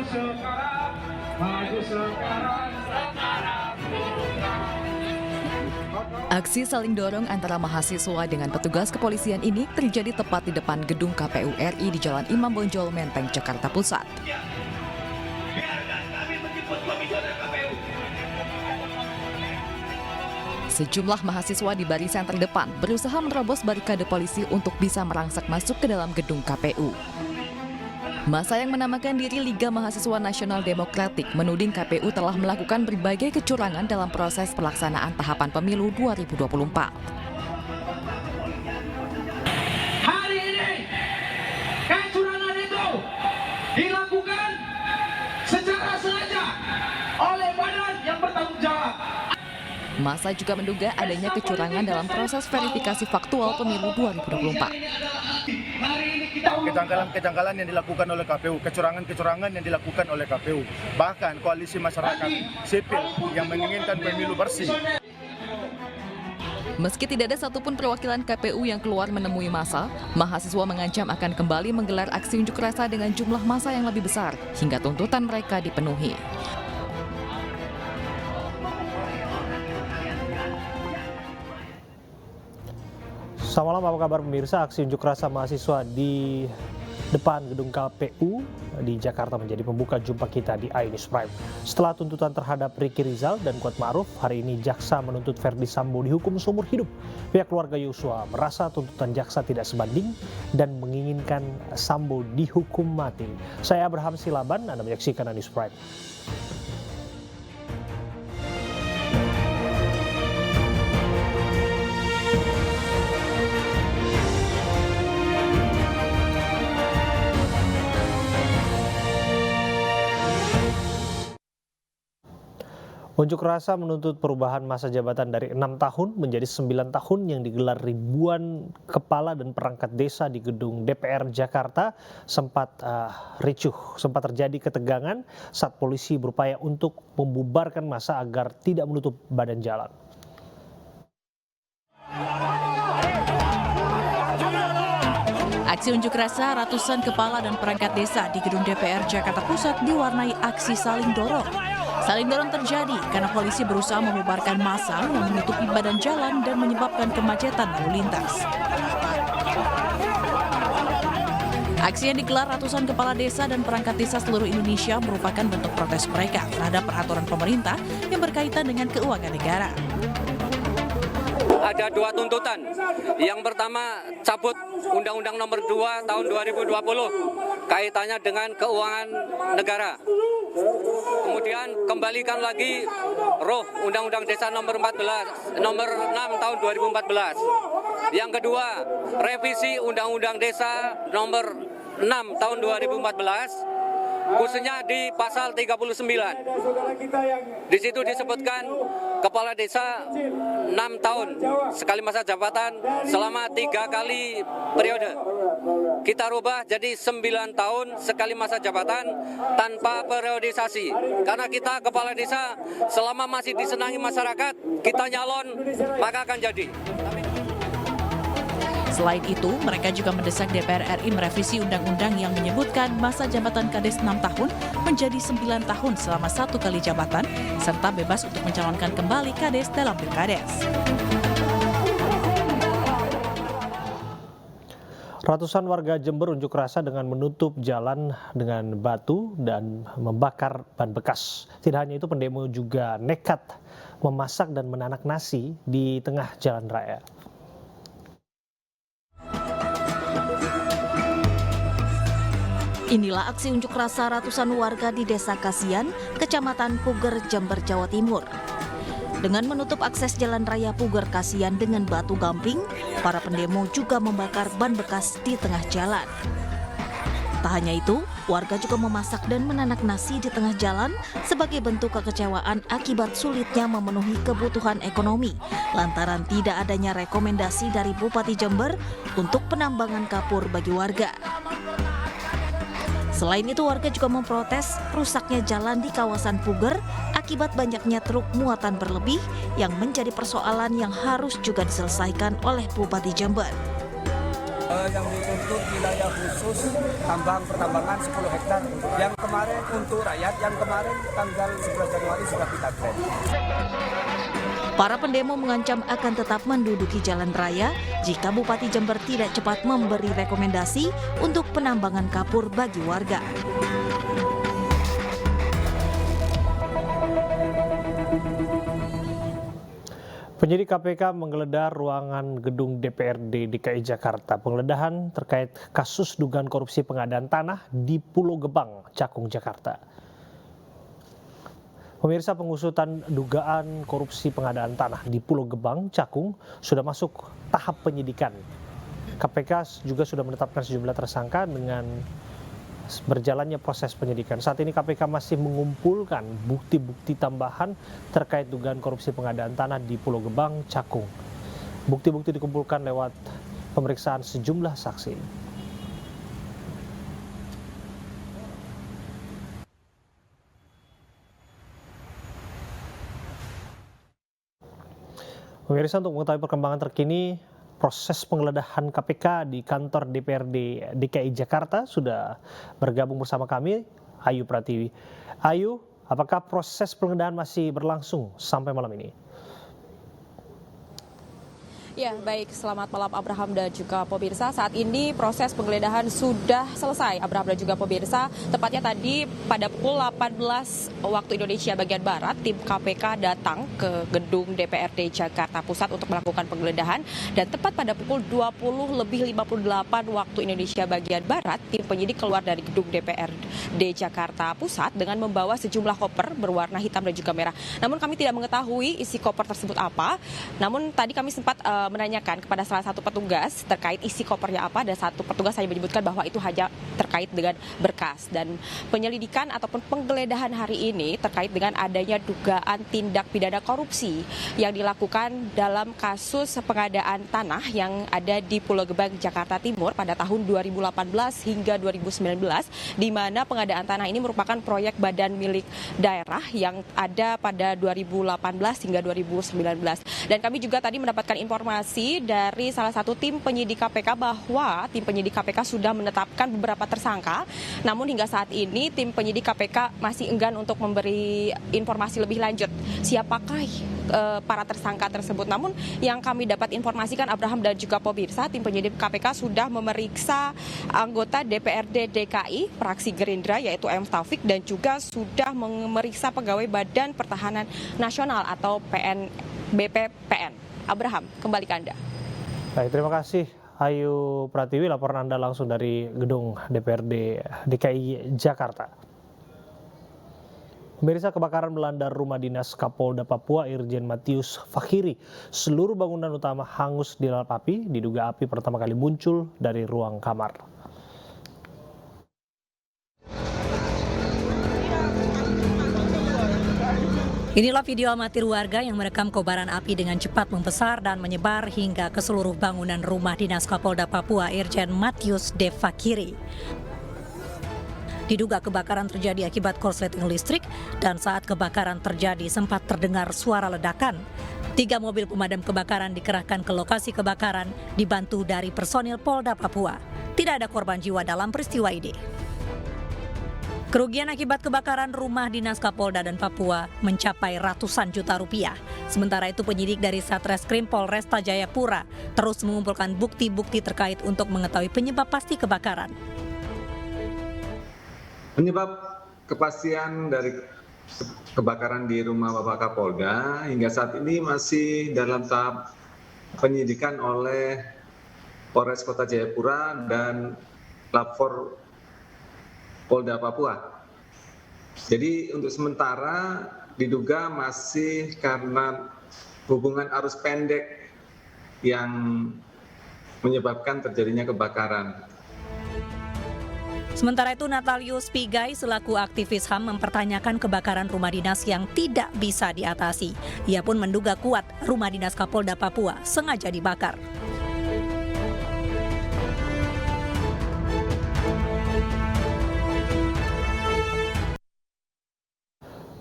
sekarang, maju sekarang, sekarang. Aksi saling dorong antara mahasiswa dengan petugas kepolisian ini terjadi tepat di depan gedung KPU RI di Jalan Imam Bonjol, Menteng, Jakarta Pusat. Biarkan kami menjemput komisioner KPU. Sejumlah mahasiswa di barisan terdepan berusaha menerobos barikade polisi untuk bisa merangsek masuk ke dalam gedung KPU. Massa yang menamakan diri Liga Mahasiswa Nasional Demokratik menuding KPU telah melakukan berbagai kecurangan dalam proses pelaksanaan tahapan pemilu 2024. Hari ini, kecurangan itu dilakukan secara sengaja oleh badan yang bertanggung jawab. Massa juga menduga adanya kecurangan dalam proses verifikasi faktual pemilu 2024. Kejanggalan-kejanggalan yang dilakukan oleh KPU, kecurangan-kecurangan yang dilakukan oleh KPU, bahkan koalisi masyarakat sipil yang menginginkan pemilu bersih. Meski tidak ada satupun perwakilan KPU yang keluar menemui massa, mahasiswa mengancam akan kembali menggelar aksi unjuk rasa dengan jumlah massa yang lebih besar hingga tuntutan mereka dipenuhi. Selamat malam, apa kabar pemirsa? Aksi unjuk rasa mahasiswa di depan gedung KPU di Jakarta menjadi pembuka jumpa kita di iNews Prime. Setelah tuntutan terhadap Ricky Rizal dan Kuat Ma'ruf, hari ini jaksa menuntut Verdi Sambo dihukum seumur hidup. Pihak keluarga Yosua merasa tuntutan jaksa tidak sebanding dan menginginkan Sambo dihukum mati. Saya Abraham Silaban, Anda menyaksikan iNews Prime. Unjuk rasa menuntut perubahan masa jabatan dari 6 tahun menjadi 9 tahun yang digelar ribuan kepala dan perangkat desa di gedung DPR Jakarta sempat ricuh, sempat terjadi ketegangan saat polisi berupaya untuk membubarkan massa agar tidak menutup badan jalan. Aksi unjuk rasa ratusan kepala dan perangkat desa di gedung DPR Jakarta Pusat diwarnai aksi saling dorong. Saling dorong terjadi karena polisi berusaha membubarkan massa yang menutupi badan jalan dan menyebabkan kemacetan lalu lintas. Aksi yang digelar ratusan kepala desa dan perangkat desa seluruh Indonesia merupakan bentuk protes mereka terhadap peraturan pemerintah yang berkaitan dengan keuangan negara. Ada dua tuntutan. Yang pertama, cabut Undang-Undang Nomor 2 Tahun 2020 kaitannya dengan keuangan negara. Kemudian kembalikan lagi roh Undang-Undang Desa Nomor 6 Tahun 2014. Yang kedua, revisi Undang-Undang Desa Nomor 6 Tahun 2014. Khususnya di pasal 39. Di situ disebutkan kepala desa 6 tahun sekali masa jabatan selama 3 kali periode. Kita rubah jadi 9 tahun sekali masa jabatan tanpa periodisasi. Karena kita kepala desa selama masih disenangi masyarakat, kita nyalon maka akan jadi. Selain itu, mereka juga mendesak DPR RI merevisi undang-undang yang menyebutkan masa jabatan Kades 6 tahun menjadi 9 tahun selama 1 kali jabatan, serta bebas untuk mencalonkan kembali Kades dalam Pilkades. Ratusan warga Jember unjuk rasa dengan menutup jalan dengan batu dan membakar ban bekas. Tidak hanya itu, pendemo juga nekat memasak dan menanak nasi di tengah jalan raya. Inilah aksi unjuk rasa ratusan warga di Desa Kasian, Kecamatan Puger, Jember, Jawa Timur. Dengan menutup akses jalan raya Puger Kasian dengan batu gamping, para pendemo juga membakar ban bekas di tengah jalan. Tak hanya itu, warga juga memasak dan menanak nasi di tengah jalan sebagai bentuk kekecewaan akibat sulitnya memenuhi kebutuhan ekonomi lantaran tidak adanya rekomendasi dari Bupati Jember untuk penambangan kapur bagi warga. Selain itu, warga juga memprotes rusaknya jalan di kawasan Puger akibat banyaknya truk muatan berlebih yang menjadi persoalan yang harus juga diselesaikan oleh Bupati Jember. Yang dituntut wilayah khusus tambang pertambangan 10 hektar. Yang kemarin untuk rakyat, yang kemarin tanggal 11 Januari sudah kita grant. Para pendemo mengancam akan tetap menduduki jalan raya jika Bupati Jember tidak cepat memberi rekomendasi untuk penambangan kapur bagi warga. Penyidik KPK menggeledah ruangan gedung DPRD DKI Jakarta. Penggeledahan terkait kasus dugaan korupsi pengadaan tanah di Pulau Gebang, Cakung, Jakarta. Pemirsa, pengusutan dugaan korupsi pengadaan tanah di Pulau Gebang, Cakung sudah masuk tahap penyidikan. KPK juga sudah menetapkan sejumlah tersangka dengan berjalannya proses penyidikan. Saat ini KPK masih mengumpulkan bukti-bukti tambahan terkait dugaan korupsi pengadaan tanah di Pulau Gebang, Cakung. Bukti-bukti dikumpulkan lewat pemeriksaan sejumlah saksi. Pemirsa, untuk mengetahui perkembangan terkini proses penggeledahan KPK di kantor DPRD DKI Jakarta sudah bergabung bersama kami Ayu Pratiwi. Ayu, apakah proses penggeledahan masih berlangsung sampai malam ini? Ya, baik. Selamat malam Abraham dan juga pemirsa. Saat ini proses penggeledahan sudah selesai, Abraham dan juga pemirsa. Tepatnya tadi pada pukul 18 waktu Indonesia bagian Barat, tim KPK datang ke gedung DPRD Jakarta Pusat untuk melakukan penggeledahan. Dan tepat pada pukul 20:58 waktu Indonesia bagian Barat, tim penyidik keluar dari gedung DPRD Jakarta Pusat dengan membawa sejumlah koper berwarna hitam dan juga merah. Namun kami tidak mengetahui isi koper tersebut apa. Namun tadi kami sempat menanyakan kepada salah satu petugas terkait isi kopernya apa, dan satu petugas hanya menyebutkan bahwa itu hanya terkait dengan berkas. Dan penyelidikan ataupun penggeledahan hari ini terkait dengan adanya dugaan tindak pidana korupsi yang dilakukan dalam kasus pengadaan tanah yang ada di Pulau Gebang, Jakarta Timur pada tahun 2018 hingga 2019, di mana pengadaan tanah ini merupakan proyek badan milik daerah yang ada pada 2018 hingga 2019. Dan kami juga tadi mendapatkan informasi dari salah satu tim penyidik KPK bahwa tim penyidik KPK sudah menetapkan beberapa tersangka. Namun hingga saat ini tim penyidik KPK masih enggan untuk memberi informasi lebih lanjut siapakah para tersangka tersebut. Namun yang kami dapat informasikan, Abraham dan juga pemirsa, tim penyidik KPK sudah memeriksa anggota DPRD DKI fraksi Gerindra yaitu M. Taufik, dan juga sudah memeriksa pegawai Badan Pertahanan Nasional atau BPPN. Abraham, kembali ke Anda. Baik, terima kasih Ayu Pratiwi, laporan Anda langsung dari gedung DPRD DKI Jakarta. Pemirsa, kebakaran melanda rumah dinas Kapolda Papua Irjen Matius Fakhiri. Seluruh bangunan utama hangus dilalap api, diduga api pertama kali muncul dari ruang kamar. Inilah video amatir warga yang merekam kobaran api dengan cepat membesar dan menyebar hingga ke seluruh bangunan rumah dinas Kapolda Papua Irjen Matius D. Fakhiri. Diduga kebakaran terjadi akibat korsleting listrik, dan saat kebakaran terjadi sempat terdengar suara ledakan. 3 mobil pemadam kebakaran dikerahkan ke lokasi kebakaran dibantu dari personil Polda Papua. Tidak ada korban jiwa dalam peristiwa ini. Kerugian akibat kebakaran rumah dinas Kapolda dan Papua mencapai ratusan juta rupiah. Sementara itu penyidik dari Satreskrim Polresta Jayapura terus mengumpulkan bukti-bukti terkait untuk mengetahui penyebab pasti kebakaran. Penyebab kepastian dari kebakaran di rumah Bapak Kapolda hingga saat ini masih dalam tahap penyidikan oleh Polres Kota Jayapura dan Lapor Polda Papua. Jadi untuk sementara diduga masih karena hubungan arus pendek yang menyebabkan terjadinya kebakaran. Sementara itu Natalius Pigai selaku aktivis HAM mempertanyakan kebakaran rumah dinas yang tidak bisa diatasi. Ia pun menduga kuat rumah dinas Kapolda Papua sengaja dibakar.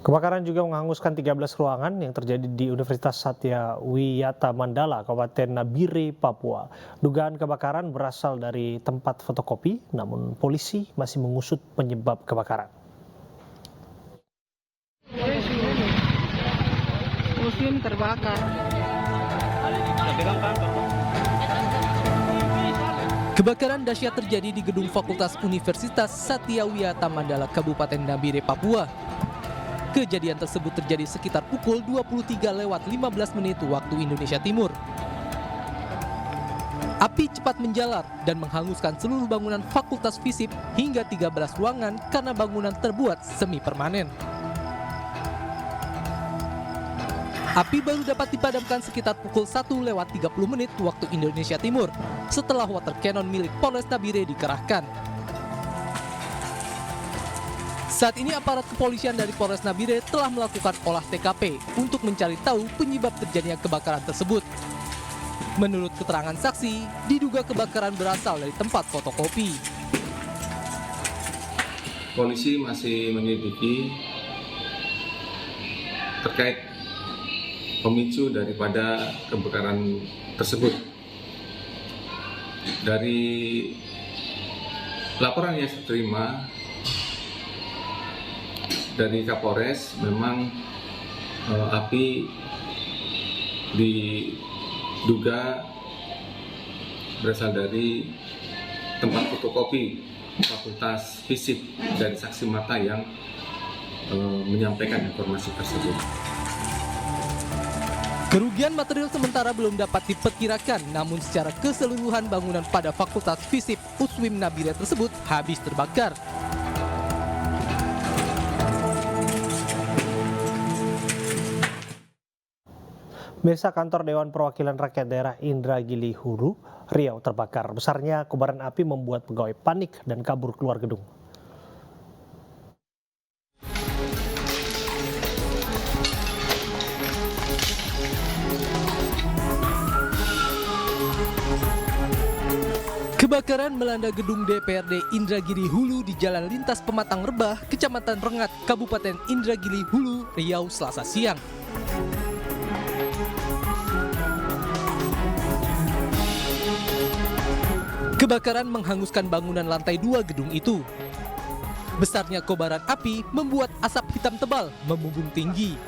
Kebakaran juga menghanguskan 13 ruangan yang terjadi di Universitas Satya Wiyata Mandala, Kabupaten Nabire, Papua. Dugaan kebakaran berasal dari tempat fotokopi, namun polisi masih mengusut penyebab kebakaran. Museum terbakar. Kebakaran dahsyat terjadi di gedung Fakultas Universitas Satya Wiyata Mandala, Kabupaten Nabire, Papua. Kejadian tersebut terjadi sekitar pukul 23:15 waktu Indonesia Timur. Api cepat menjalar dan menghanguskan seluruh bangunan Fakultas Fisip hingga 13 ruangan karena bangunan terbuat semi permanen. Api baru dapat dipadamkan sekitar pukul 1:30 waktu Indonesia Timur setelah water cannon milik Polres Nabire dikerahkan. Saat ini aparat kepolisian dari Polres Nabire telah melakukan olah TKP untuk mencari tahu penyebab terjadinya kebakaran tersebut. Menurut keterangan saksi, diduga kebakaran berasal dari tempat fotokopi. Polisi masih menyelidiki terkait pemicu daripada kebakaran tersebut. Dari laporan yang saya terima dari Kapolres, memang api diduga berasal dari tempat fotokopi Fakultas Fisip dari saksi mata yang menyampaikan informasi tersebut. Kerugian material sementara belum dapat diperkirakan, namun secara keseluruhan bangunan pada Fakultas Fisip USWIM Nabire tersebut habis terbakar. Desa Kantor Dewan Perwakilan Rakyat Daerah Indragiri Hulu, Riau terbakar. Besarnya kobaran api membuat pegawai panik dan kabur keluar gedung. Kebakaran melanda gedung DPRD Indragiri Hulu di Jalan Lintas Pematang Rebah, Kecamatan Rengat, Kabupaten Indragiri Hulu, Riau, Selasa siang. Kebakaran menghanguskan bangunan lantai 2 gedung itu. Besarnya kobaran api membuat asap hitam tebal membumbung tinggi.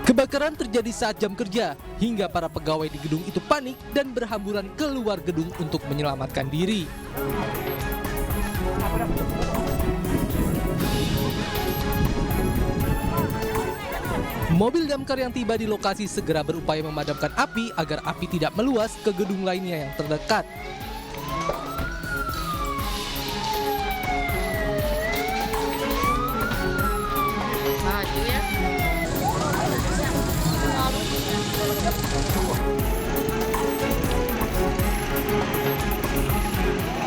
Kebakaran terjadi saat jam kerja, hingga para pegawai di gedung itu panik dan berhamburan keluar gedung untuk menyelamatkan diri. Mobil damkar yang tiba di lokasi segera berupaya memadamkan api agar api tidak meluas ke gedung lainnya yang terdekat.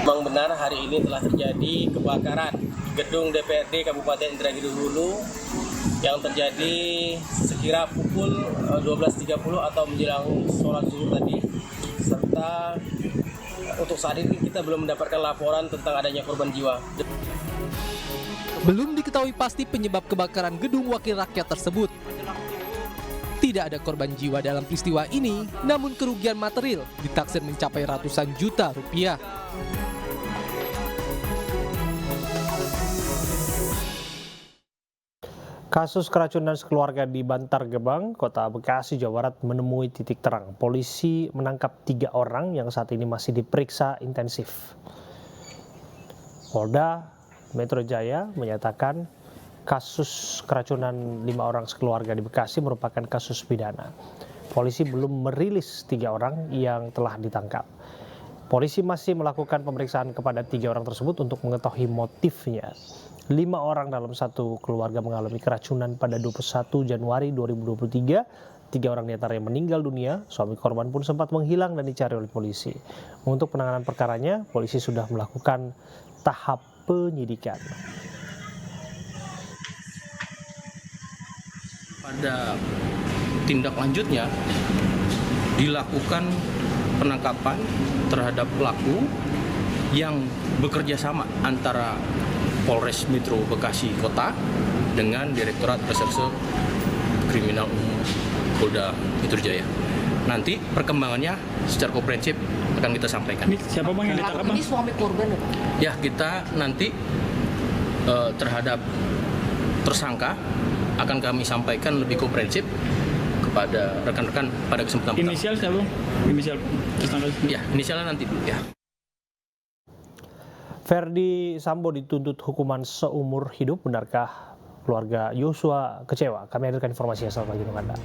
Memang benar hari ini telah terjadi kebakaran gedung DPRD Kabupaten Indragiri Hulu yang terjadi sekira pukul 12.30 atau menjelang sholat zuhur tadi, serta untuk saat ini kita belum mendapatkan laporan tentang adanya korban jiwa. Belum diketahui pasti penyebab kebakaran gedung wakil rakyat tersebut. Tidak ada korban jiwa dalam peristiwa ini, namun kerugian material ditaksir mencapai ratusan juta rupiah. Kasus keracunan sekeluarga di Bantar Gebang, Kota Bekasi, Jawa Barat menemui titik terang. Polisi menangkap 3 orang yang saat ini masih diperiksa intensif. Polda Metro Jaya menyatakan kasus keracunan 5 orang sekeluarga di Bekasi merupakan kasus pidana. Polisi belum merilis 3 orang yang telah ditangkap. Polisi masih melakukan pemeriksaan kepada 3 orang tersebut untuk mengetahui motifnya. 5 orang dalam satu keluarga mengalami keracunan pada 21 Januari 2023. 3 orang diantaranya meninggal dunia, suami korban pun sempat menghilang dan dicari oleh polisi. Untuk penanganan perkaranya, polisi sudah melakukan tahap penyidikan. Pada tindak lanjutnya, dilakukan penangkapan terhadap pelaku yang bekerja sama antara Polres Metro Bekasi Kota dengan Direktorat Reserse Kriminal Umum Polda Metro Jaya. Nanti perkembangannya secara komprehensif akan kita sampaikan. Siapa bang yang ditangkap? Ini suami korban ya Pak? Ya, kita nanti terhadap tersangka akan kami sampaikan lebih komprehensif kepada rekan-rekan pada kesempatan pertama. Inisial siapa? Inisial tersangka? Ya, inisialnya nanti dulu ya. Verdi Sambo dituntut hukuman seumur hidup. Benarkah keluarga Yosua kecewa? Kami hadirkan informasinya selamat pagi untuk Anda.